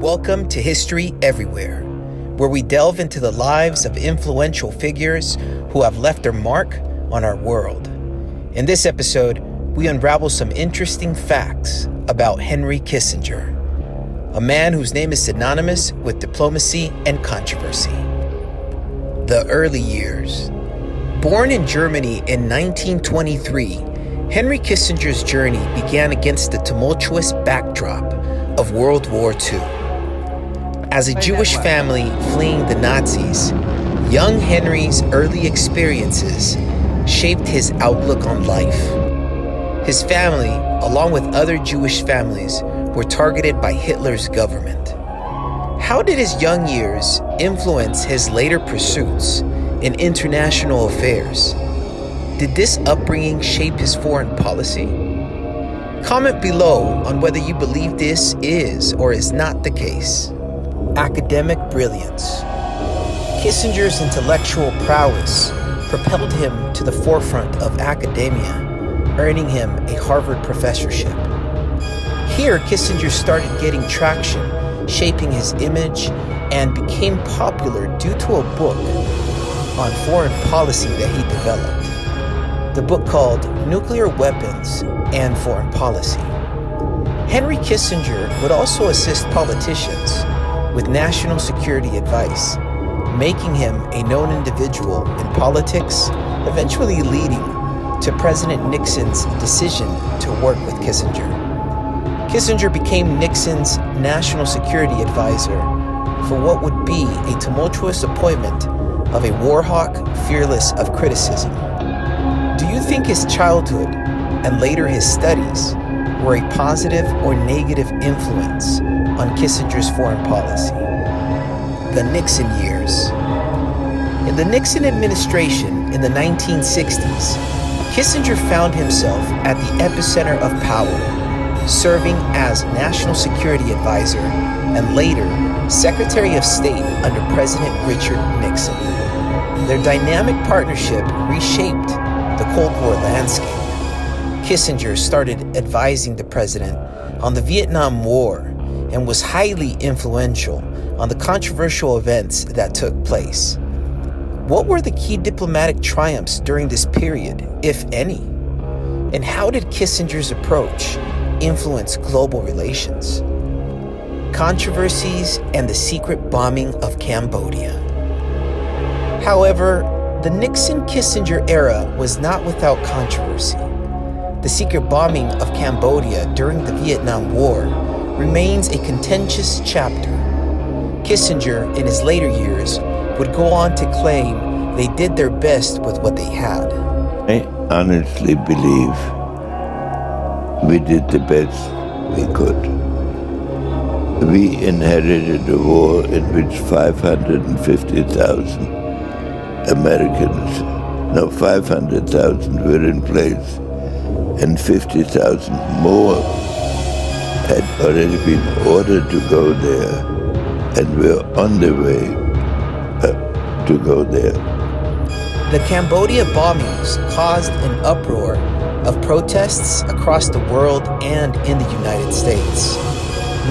Welcome to History Everywhere, where we delve into the lives of influential figures who have left their mark on our world. In this episode, we unravel some interesting facts about Henry Kissinger, a man whose name is synonymous with diplomacy and controversy. The early years. Born in Germany in 1923, Henry Kissinger's journey began against the tumultuous backdrop of World War II. As a Jewish family fleeing the Nazis, young Henry's early experiences shaped his outlook on life. His family, along with other Jewish families, were targeted by Hitler's government. How did his young years influence his later pursuits in international affairs? Did this upbringing shape his foreign policy? Comment below on whether you believe this is or is not the case. Academic brilliance. Kissinger's intellectual prowess propelled him to the forefront of academia, earning him a Harvard professorship. Here, Kissinger started getting traction, shaping his image, and became popular due to a book on foreign policy that he developed. The book called Nuclear Weapons and Foreign Policy. Henry Kissinger would also assist politicians with national security advice, making him a known individual in politics, eventually leading to President Nixon's decision to work with Kissinger. Kissinger became Nixon's national security advisor for what would be a tumultuous appointment of a war hawk fearless of criticism. Do you think his childhood and later his studies were a positive or negative influence on Kissinger's foreign policy? The Nixon Years. In the Nixon administration in the 1960s, Kissinger found himself at the epicenter of power, serving as National Security Advisor and later Secretary of State under President Richard Nixon. Their dynamic partnership reshaped the Cold War landscape. Kissinger started advising the president on the Vietnam War and was highly influential on the controversial events that took place. What were the key diplomatic triumphs during this period, if any? And how did Kissinger's approach influence global relations? Controversies and the secret bombing of Cambodia. However, the Nixon-Kissinger era was not without controversy. The secret bombing of Cambodia during the Vietnam War remains a contentious chapter. Kissinger, in his later years, would go on to claim they did their best with what they had. I honestly believe we did the best we could. We inherited a war in which 550,000 Americans, 500,000 were in place, and 50,000 more had already been ordered to go there and were on the way to go there. The Cambodia bombings caused an uproar of protests across the world and in the United States.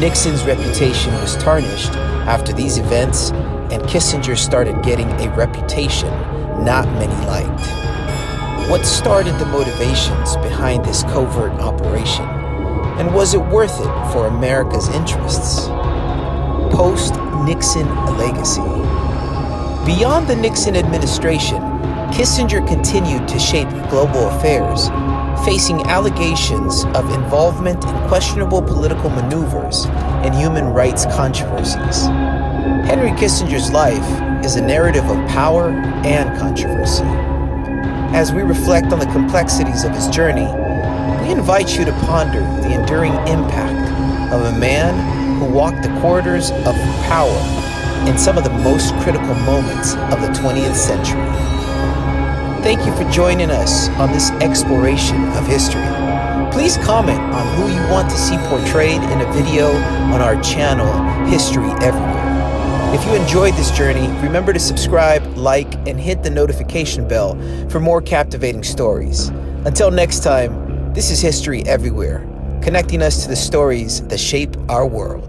Nixon's reputation was tarnished after these events, and Kissinger started getting a reputation not many liked. What started the motivations behind this covert operation? And was it worth it for America's interests? Post-Nixon legacy. Beyond the Nixon administration, Kissinger continued to shape global affairs, facing allegations of involvement in questionable political maneuvers and human rights controversies. Henry Kissinger's life is a narrative of power and controversy. As we reflect on the complexities of his journey, we invite you to ponder the enduring impact of a man who walked the corridors of power in some of the most critical moments of the 20th century. Thank you for joining us on this exploration of history. Please comment on who you want to see portrayed in a video on our channel, History Everywhere. If you enjoyed this journey, remember to subscribe, like, and hit the notification bell for more captivating stories. Until next time, this is History Everywhere, connecting us to the stories that shape our world.